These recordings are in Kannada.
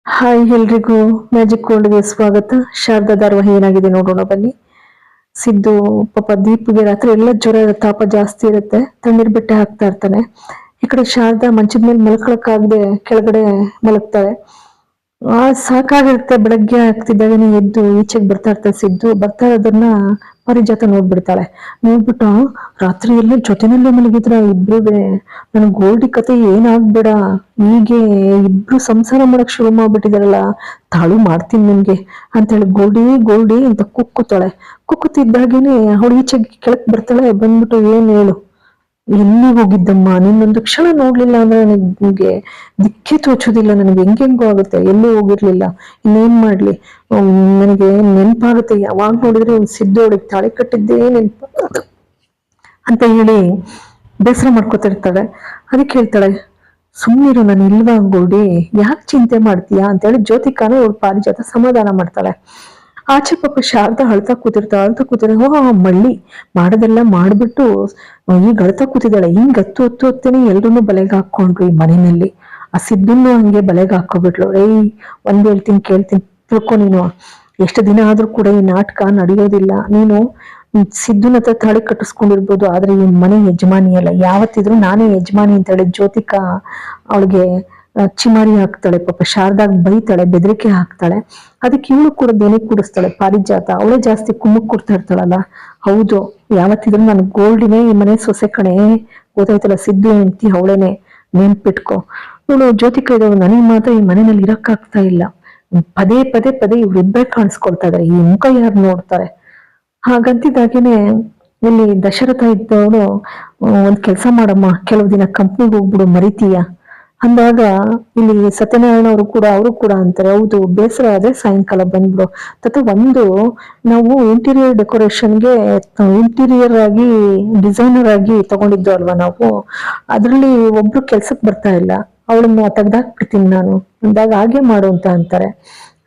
ಹಾಯ್ ಎಲ್ರಿಗೂ ಮ್ಯಾಜಿಕ್ ವರ್ಲ್ಡ್ಗೆ ಸ್ವಾಗತ. ಶಾರದಾ ಧಾರಾವಾಹಿ ಏನಾಗಿದೆ ನೋಡೋಣ ಬನ್ನಿ. ಸಿದ್ದು ಪಾಪ ದೀಪ್ಗೆ ರಾತ್ರಿ ಎಲ್ಲ ಜ್ವರ ತಾಪ ಜಾಸ್ತಿ ಇರುತ್ತೆ, ತಣ್ಣೀರ್ ಬೆಟ್ಟೆ ಹಾಕ್ತಾ ಇರ್ತಾನೆ. ಈ ಕಡೆ ಶಾರದಾ ಮಂಚದ ಮೇಲೆ ಮಲ್ಕೊಳಕ್ಕಾಗದೆ ಕೆಳಗಡೆ ಮಲಗ್ತಾಳೆ. ಸಾಕಾಗಿರುತ್ತೆ. ಬೆಳಗ್ಗೆ ಆಗ್ತಿದ್ದಾಗನೇ ಎದ್ದು ಈಚೆಗೆ ಬರ್ತಾ ಇರ್ತಾಳೆ. ಸಿದ್ದು ಬರ್ತಾ ಇರೋದನ್ನ ಪಾರಿಜಾತ ನೋಡ್ಬಿಡ್ತಾಳೆ. ನೋಡ್ಬಿಟ್ಟು ರಾತ್ರಿ ಎಲ್ಲ ಜೊತೆನಲ್ಲೇ ಮಲಗಿದ್ರ ಇಬ್ರುವೆ, ನನ್ ಗೋಲ್ಡಿ ಕತೆ ಏನಾಗ್ಬೇಡ, ಹೀಗೆ ಇಬ್ರು ಸಂಸಾರ ಮಾಡಕ್ ಶುರು ಮಾಡ್ಬಿಟ್ಟಿದಾರಲ್ಲ, ತಾಳು ಮಾಡ್ತೀನಿ ನಿಮ್ಗೆ ಅಂತೇಳಿ ಗೋಲ್ಡಿ ಗೋಲ್ಡಿ ಅಂತ ಕುಕ್ಕುತ್ತಾಳೆ. ಕುಕ್ಕುತ್ತಿದ್ದಾಗೇನೆ ಅವಳು ಈಚೆಗೆ ಕೆಳಕ್ ಬರ್ತಾಳೆ. ಬಂದ್ಬಿಟ್ಟು ಏನ್ ಹೇಳು, ಎಲ್ಲಿ ಹೋಗಿದ್ದಮ್ಮ, ನಿನ್ನೊಂದು ಕ್ಷಣ ನೋಡ್ಲಿಲ್ಲ ಅಂದ್ರೆ ನನಗೆ ದಿಕ್ಕೇ ತೋಚೋದಿಲ್ಲ, ನನಗೆ ಹೆಂಗೆಂಗೋ ಆಗುತ್ತೆ, ಎಲ್ಲೂ ಹೋಗಿರ್ಲಿಲ್ಲ, ಇನ್ನೇನ್ ಮಾಡ್ಲಿ, ನನಗೆ ನೆನ್ಪಾಗುತ್ತೆ, ಯಾವಾಗ ನೋಡಿದ್ರೆ ಸಿದ್ದು ಅವಳಿಗೆ ತಾಳಿ ಕಟ್ಟಿದ್ದೇ ನೆನ್ಪಾಗುತ್ತೆ ಅಂತ ಹೇಳಿ ಬೇಸರ ಮಾಡ್ಕೊತಿರ್ತಾಳೆ. ಅದಕ್ಕೆ ಹೇಳ್ತಾಳೆ, ಸುಮ್ಮನಿರು, ನಾನು ಇಲ್ವಾ ಗೋಲ್ಡಿ, ಯಾಕೆ ಚಿಂತೆ ಮಾಡ್ತೀಯಾ ಅಂತೇಳಿ ಜ್ಯೋತಿಕಾನು ಅವಳು ಪಾರಿಜಾತ ಸಮಾಧಾನ ಮಾಡ್ತಾಳೆ. ಆಚೆ ಪಾಪ ಶಾರದಾ ಅಳ್ತಾ ಕೂತಿರ್ತಾಳೆ. ಮಳ್ಳಿ ಮಾಡೋದೆಲ್ಲ ಮಾಡ್ಬಿಟ್ಟು ಈಗ ಅಳ್ತಾ ಕೂತಿದ್ದಾಳೆ. ಹಿಂಗ್ ಹತ್ತೇನೆ ಎಲ್ರನ್ನೂ ಬಲೆಗೆ ಹಾಕೊಂಡ್ರು ಈ ಮನೆಯಲ್ಲಿ. ಆ ಸಿದ್ದನ್ನು ಹಂಗೆ ಬಲೆಗೆ ಹಾಕೋಬಿಟ್ಲು. ಒಂದ್ ಹೇಳ್ತೀನಿ ಕೇಳ್ತೀನಿ ತಿಳ್ಕೊ, ನೀನು ಎಷ್ಟು ದಿನ ಆದ್ರೂ ಕೂಡ ಈ ನಾಟಕ ನಡೆಯೋದಿಲ್ಲ. ನೀನು ಸಿದ್ದುನ ಹತ್ರ ತಾಳಿ ಕಟ್ಟಿಸ್ಕೊಂಡಿರ್ಬೋದು, ಆದ್ರೆ ಈ ಮನೆ ಯಜಮಾನಿ ಅಲ್ಲ, ಯಾವತ್ತಿದ್ರು ನಾನೇ ಯಜಮಾನಿ ಅಂತ ಹೇಳಿ ಜ್ಯೋತಿಕಾ ಅವಳಿಗೆ ಚಿಮಾರಿ ಹಾಕ್ತಾಳೆ. ಪಾಪ ಶಾರದಾಗ್ ಬೈತಾಳೆ, ಬೆದರಿಕೆ ಹಾಕ್ತಾಳೆ. ಅದಕ್ಕೆ ಇವಳು ಕೂಡ ಬೆನೆ ಕೂಡಿಸ್ತಾಳೆ. ಪಾರಿಜಾತ ಅವಳೇ ಜಾಸ್ತಿ ಕುಮ್ಮಕ್ ಕೊಡ್ತಾ ಇರ್ತಾಳಲ್ಲ. ಹೌದು, ಯಾವತ್ತಿದ್ರು ನನ್ ಗೋಲ್ಡಿನೇ ಈ ಮನೆ ಸೊಸೆ ಕಣೆ, ಗೊತ್ತಾಯ್ತಲ್ಲ, ಸಿದ್ದು ಹೆಂಡ್ತಿ ಅವಳೇನೆ, ನೆನ್ಪಿಟ್ಕೊ. ಇವಳು ಜ್ಯೋತಿಕಾ ಇದ್ದವಳು, ನನಗೆ ಮಾತ್ರ ಈ ಮನೆಯಲ್ಲಿ ಇರಕ್ಕಾಗ್ತಾ ಇಲ್ಲ, ಪದೇ ಪದೇ ಪದೇ ಇವ್ರಿಬ್ಬರೇ ಕಾಣಿಸ್ಕೊಳ್ತಾ ಇದಾರೆ, ಈ ಮುಖ ಯಾರು ನೋಡ್ತಾರೆ. ಹಾಗಂತಿದ್ದಾಗೇನೆ ಇಲ್ಲಿ ದಶರಥ ಇದ್ದವನು, ಒಂದ್ ಕೆಲ್ಸ ಮಾಡಮ್ಮ, ಕೆಲವು ದಿನ ಕಂಪ್ನಿಗೆ ಹೋಗ್ಬಿಡು, ಮರಿತೀಯ ಅಂದಾಗ ಇಲ್ಲಿ ಸತ್ಯನಾರಾಯಣ ಅವರು ಕೂಡ ಅಂತಾರೆ, ಹೌದು, ಬೇಸರ ಆದ್ರೆ ಸಾಯಂಕಾಲ ಬಂದ್ಬಿಡು. ಒಂದು ನಾವು ಇಂಟೀರಿಯರ್ ಡೆಕೋರೇಷನ್ಗೆ ಇಂಟೀರಿಯರ್ ಆಗಿ ಡಿಸೈನರ್ ಆಗಿ ತಗೊಂಡಿದ್ದು ಅಲ್ವಾ ನಾವು, ಅದ್ರಲ್ಲಿ ಒಬ್ರು ಕೆಲ್ಸಕ್ಕೆ ಬರ್ತಾ ಇಲ್ಲ, ಅವಳನ್ನ ತೆಗ್ದಾಕ್ಬಿಡ್ತೀನಿ ನಾನು ಅಂದಾಗ ಹಾಗೆ ಮಾಡು ಅಂತ ಅಂತಾರೆ.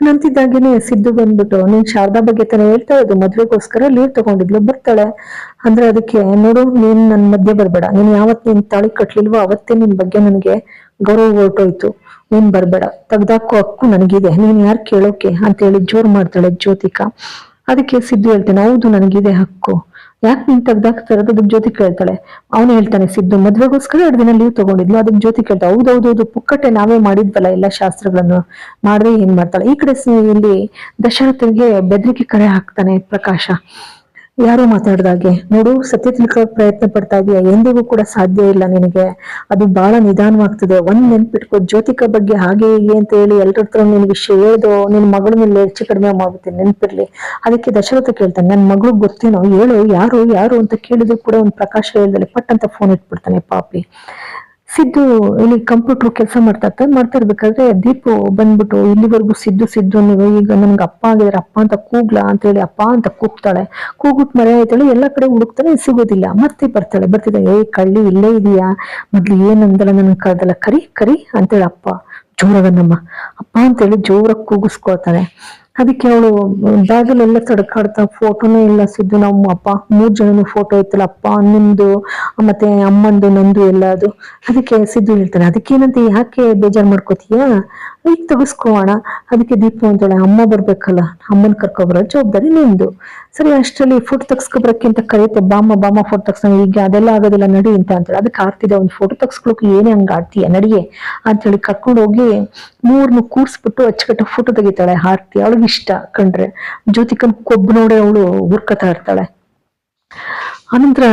ನಂತಿದ್ದಾಗೇನೆ ಸಿದ್ದು ಬಂದ್ಬಿಟ್ಟು, ನೀನ್ ಶಾರದಾ ಬಗ್ಗೆ ತಾನೇ ಹೇಳ್ತಾ ಇದ್ದು, ಮದ್ವೆಗೋಸ್ಕರ ಲೀವ್ ತಗೊಂಡಿದ್ಲು, ಬರ್ತಾಳೆ ಅಂದ್ರೆ ಅದಕ್ಕೆ, ನೋಡು, ನೀನ್ ನನ್ ಮಧ್ಯೆ ಬರ್ಬೇಡ, ನೀನ್ ಯಾವತ್ ನೀನ್ ತಾಳಿ ಕಟ್ಲಿಲ್ವೋ ಅವತ್ತೇ ನಿನ್ ಬಗ್ಗೆ ನನಗೆ ಗೌರವ ಹೊರಟೋಯ್ತು, ನೀನ್ ಬರ್ಬೇಡ, ತೆಗ್ದಾಕೋ ಹಕ್ಕು ನನಗಿದೆ, ನೀನ್ ಯಾರು ಕೇಳೋಕೆ ಅಂತ ಹೇಳಿ ಜೋರ್ ಮಾಡ್ತಾಳೆ ಜ್ಯೋತಿಕಾ. ಅದಕ್ಕೆ ಸಿದ್ದು ಹೇಳ್ತಾನೆ, ಹೌದು, ನನಗಿದೆ ಹಕ್ಕು, ಯಾಕೆ ನೀನ್ ತೆಗ್ದಾಕ್ತಾ ಇರೋದು? ಅದಕ್ಕೆ ಜ್ಯೋತಿಕಾ ಹೇಳ್ತಾಳೆ. ಅವನು ಹೇಳ್ತಾನೆ, ಸಿದ್ದು ಮದ್ವೆಗೋಸ್ಕರ 2 ದಿನ ಲೀವ್ ತಗೊಂಡಿದ್ಲು. ಅದಕ್ಕೆ ಜ್ಯೋತಿಕಾ ಹೇಳ್ತಾ, ಹೌದೌದು, ಪುಕ್ಕಟ್ಟೆ ನಾವೇ ಮಾಡಿದ್ವಲ್ಲ ಎಲ್ಲ ಶಾಸ್ತ್ರಗಳನ್ನು, ಮಾಡ್ದೆ ಏನ್ ಮಾಡ್ತಾಳೆ. ಈ ಕಡೆ ಇಲ್ಲಿ ದಶರಥನಿಗೆ ಬೆದರಿಕೆ ಕರೆ ಹಾಕ್ತಾನೆ ಪ್ರಕಾಶ. ಯಾರೋ ಮಾತಾಡ್ದಾಗೆ, ನೋಡು, ಸತ್ಯ ತಿಳ್ಕೊಳಕ್ ಪ್ರಯತ್ನ ಪಡ್ತಾ ಇದೀಯ, ಎಂದಿಗೂ ಕೂಡ ಸಾಧ್ಯ ಇಲ್ಲ ನಿನಗೆ, ಅದು ಬಹಳ ನಿಧಾನವಾಗ್ತದೆ. ಒಂದ್ ನೆನ್ಪಿಟ್ಕೋ, ಜ್ಯೋತಿಕಾ ಬಗ್ಗೆ ಹಾಗೆ ಹೀಗೆ ಅಂತ ಹೇಳಿ ಎಲ್ರ ಹತ್ರ ನಿನ್ ವಿಷಯ ಹೇಳೋದು ನಿನ್ ಮಗಳ ಮೇಲೆ ಹೆಚ್ಚು ಕಡಿಮೆ ಮಾಡ್ಬಿಡ್ತೀನಿ, ನೆನ್ಪಿರ್ಲಿ. ಅದಕ್ಕೆ ದಶರಥ ಕೇಳ್ತಾನೆ, ನನ್ ಮಗಳು ಗೊತ್ತೇನೋ, ಹೇಳು, ಯಾರು ಅಂತ ಕೇಳಿದ್ರು ಕೂಡ ಒಂದ್ ಪ್ರಕಾಶ ಹೇಳ್ದಲೆ ಪಟ್ ಅಂತ ಫೋನ್ ಇಟ್ಬಿಡ್ತಾನೆ ಪಾಪಿ. ಸಿದ್ದು ಇಲ್ಲಿ ಕಂಪ್ಯೂಟರ್ ಕೆಲಸ ಮಾಡ್ತಾ ಇರ್ಬೇಕಾದ್ರೆ ದೀಪು ಬಂದ್ಬಿಟ್ಟು, ಇಲ್ಲಿವರೆಗೂ ಸಿದ್ದು ನೀವು ಈಗ ನನ್ಗೆ ಅಪ್ಪ ಆಗಿದ್ರೆ, ಅಪ್ಪ ಅಂತ ಕೂಗ್ಲಾ ಅಂತ ಹೇಳಿ ಅಪ್ಪ ಅಂತ ಕೂಗ್ತಾಳೆ. ಕೂಗ್ಬಿಟ್ಟು ಮರೆ ಆಯ್ತಾಳೆ, ಎಲ್ಲಾ ಕಡೆ ಹುಡುಕ್ತಾಳೆ, ಸಿಗೋದಿಲ್ಲ. ಮತ್ತೆ ಬರ್ತಿದ್ದ, ಕಳ್ಳಿ ಇಲ್ಲೇ ಇದೆಯಾ, ಮೊದ್ಲು ಏನಂದಲ್ಲ, ನನ್ ಕಳ್ದಲ್ಲ, ಕರಿ ಅಂತೇಳಿ ಅಪ್ಪ ಜೋರಾಗನ್ನಮ್ಮ, ಅಪ್ಪ ಅಂತೇಳಿ ಜೋರಾಗಿ ಕೂಗಿಸ್ಕೊಳ್ತಾನೆ. ಅದಕ್ಕೆ ಅವಳು ಬ್ಯಾಗಲ್ಲೆಲ್ಲ ತಡ್ಕಾಡ್ತಾ, ಫೋಟೋನೇ ಇಲ್ಲ ಸಿದ್ದು, ನಮ್ಮ ಅಪ್ಪ 3 ಜನನು ಫೋಟೋ ಇತ್ತಲ್ಲ, ಅಪ್ಪ ನಿಮ್ದು ಮತ್ತೆ ಅಮ್ಮಂದು ನಂದು ಎಲ್ಲ ಅದು. ಅದಕ್ಕೆ ಸಿದ್ದು ಹೇಳ್ತಾನೆ, ಅದಕ್ಕೇನಂತ ಯಾಕೆ ಬೇಜಾರ್ ಮಾಡ್ಕೋತೀಯ, ಈಗ ತೆಗೆಸ್ಕೋಣ. ಅದಕ್ಕೆ ದೀಪು ಅಂತಾಳೆ, ಅಮ್ಮ ಬರ್ಬೇಕಲ್ಲ, ಅಮ್ಮನ್ ಕರ್ಕೊಬರೋ ಜವಾಬ್ದಾರಿ ನಿಂದು. ಸರಿ, ಅಷ್ಟರಲ್ಲಿ ಫೋಟೋ ತೆಗ್ಸ್ಕೊಬರಕ್ಕಿಂತ ಕರೆಯುತ್ತೆ, ಬಾಮ ಫೋಟೋ ತೆಗ್ಸ್ತಾನೆ, ಈಗ ಅದೆಲ್ಲ ಆಗೋದಿಲ್ಲ, ನಡಿ ಅಂತ ಅಂತಾಳೆ. ಅದಕ್ಕೆ ಆಡ್ತಿದ್ದೆ, ಒಂದು ಫೋಟೋ ತೆಗ್ಸ್ಕೊಳಕ್ಕೆ ಏನೇ ಹಂಗ ಆಡ್ತೀಯ, ನಡಿಯೇ ಅಂತೇಳಿ ಕರ್ಕೊಂಡು ಹೋಗಿ 3 ಕೂರ್ಸ್ಬಿಟ್ಟು ಅಚ್ಚುಕಟ್ಟ ಫೋಟೋ ತೆಗಿತಾಳೆ ಆರ್ತಿ. ಅವಳಿಗೆ ಇಷ್ಟ ಕಂಡ್ರೆ. ಜ್ಯೋತಿಕನ್ ಕೊಬ್ಬು ನೋಡಿ ಅವಳು ಹುರ್ಕತಾ ಇರ್ತಾಳೆ. ಅನಂತರ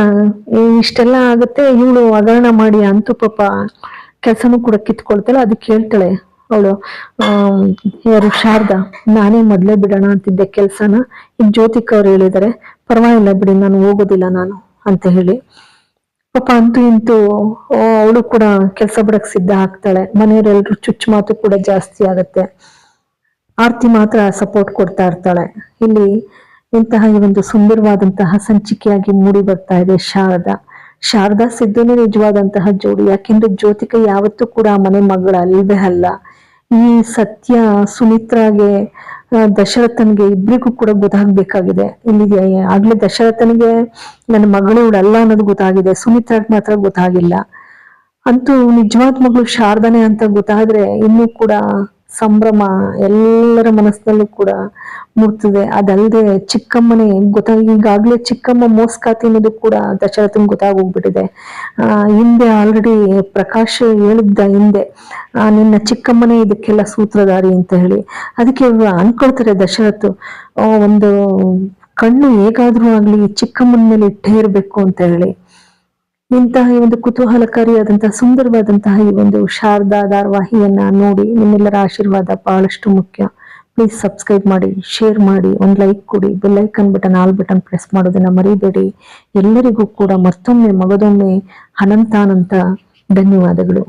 ಇಷ್ಟೆಲ್ಲ ಆಗುತ್ತೆ. ಇವಳು ಹಗರಣ ಮಾಡಿ ಅಂತೂ ಪಾಪ ಕೆಲ್ಸನೂ ಕೂಡ ಕಿತ್ಕೊಳ್ತಾಳೆ. ಅದಕ್ಕೆ ಹೇಳ್ತಾಳೆ ಅವಳು, ಯಾರು ಶಾರದಾ, ನಾನೇ ಮೊದ್ಲೇ ಬಿಡೋಣ ಅಂತಿದ್ದೆ ಕೆಲ್ಸನ, ಈಗ ಜ್ಯೋತಿಕಾ ಅವ್ರು ಹೇಳಿದಾರೆ, ಪರವಾಗಿಲ್ಲ ಬಿಡಿ, ನಾನು ಹೋಗೋದಿಲ್ಲ ನಾನು ಅಂತ ಹೇಳಿ ಪಾಪ ಅಂತೂ ಇಂತೂ ಅವಳು ಕೂಡ ಕೆಲ್ಸ ಬಿಡಕ್ ಸಿದ್ಧ ಆಗ್ತಾಳೆ. ಮನೆಯವರೆಲ್ರು ಚುಚ್ಚು ಮಾತು ಕೂಡ ಜಾಸ್ತಿ ಆಗತ್ತೆ. ಆರ್ತಿ ಮಾತ್ರ ಸಪೋರ್ಟ್ ಕೊಡ್ತಾ ಇರ್ತಾಳೆ. ಇಲ್ಲಿ ಇಂತಹ ಈ ಒಂದು ಸುಂದರವಾದಂತಹ ಸಂಚಿಕೆಯಾಗಿ ಮೂಡಿ ಬರ್ತಾ ಇದೆ ಶಾರದಾ ಸಿದ್ದುನೇ ನಿಜವಾದಂತಹ ಜೋಡಿ. ಯಾಕೆಂದ್ರೆ ಜ್ಯೋತಿಕಾ ಯಾವತ್ತೂ ಕೂಡ ಮನೆ ಮಗಳ ಅಲ್ವೇ ಅಲ್ಲ. ಈ ಸತ್ಯ ಸುಮಿತ್ರಾಗೆ, ದಶರಥನ್ಗೆ ಇಬ್ರಿಗೂ ಕೂಡ ಗೊತ್ತಾಗ್ಬೇಕಾಗಿದೆ. ಇಲ್ಲಿ ಆಗ್ಲೇ ದಶರಥನಿಗೆ ನನ್ನ ಮಗಳು ಇವಳಲ್ಲ ಅನ್ನೋದು ಗೊತ್ತಾಗಿದೆ, ಸುಮಿತ್ರಾಗ್ ಮಾತ್ರ ಗೊತ್ತಾಗಿಲ್ಲ. ಅಂತೂ ನಿಜವಾದ ಮಗಳು ಶಾರದಾನೆ ಅಂತ ಗೊತ್ತಾದ್ರೆ ಇನ್ನೂ ಕೂಡ ಸಂಭ್ರಮ ಎಲ್ಲರ ಮನಸ್ಸಿನಲ್ಲೂ ಕೂಡ ಮೂಡ್ತದೆ. ಅದಲ್ಲದೆ ಚಿಕ್ಕಮ್ಮನೇ ಈಗಾಗ್ಲೇ ಚಿಕ್ಕಮ್ಮ ಮೋಸ್ಕಾತಿ ಅನ್ನೋದು ಕೂಡ ದಶರಥನ್ ಗೊತ್ತಾಗೋಗ್ಬಿಟ್ಟಿದೆ. ಹಿಂದೆ ಆಲ್ರೆಡಿ ಪ್ರಕಾಶ್ ಹೇಳಿದ್ದ ಹಿಂದೆ ನಿನ್ನ ಚಿಕ್ಕಮ್ಮನೇ ಇದಕ್ಕೆಲ್ಲ ಸೂತ್ರಧಾರಿ ಅಂತ ಹೇಳಿ. ಅದಕ್ಕೆ ಇವ್ರು ಅನ್ಕೊಳ್ತಾರೆ ದಶರಥ್, ಒಂದು ಕಣ್ಣು ಹೇಗಾದ್ರೂ ಆಗ್ಲಿ ಚಿಕ್ಕಮ್ಮನ ಮೇಲೆ ಇಟ್ಟೇ ಇರ್ಬೇಕು ಅಂತ ಹೇಳಿ. ಇಂತಹ ಈ ಒಂದು ಕುತೂಹಲಕಾರಿಯಾದಂತಹ ಸುಂದರವಾದಂತಹ ಈ ಒಂದು ಶಾರದಾ ಧಾರಾವಾಹಿಯನ್ನ ನೋಡಿ ನಿಮ್ಮೆಲ್ಲರ ಆಶೀರ್ವಾದ ಬಹಳಷ್ಟು ಮುಖ್ಯ. ಪ್ಲೀಸ್ ಸಬ್ಸ್ಕ್ರೈಬ್ ಮಾಡಿ, ಶೇರ್ ಮಾಡಿ, ಒಂದು ಲೈಕ್ ಕೊಡಿ, bell icon button all button press ಮಾಡೋದನ್ನ ಮರಿಬೇಡಿ. ಎಲ್ಲರಿಗೂ ಕೂಡ ಮತ್ತೊಮ್ಮೆ ಮಗದೊಮ್ಮೆ ಅನಂತಾನಂತ ಧನ್ಯವಾದಗಳು.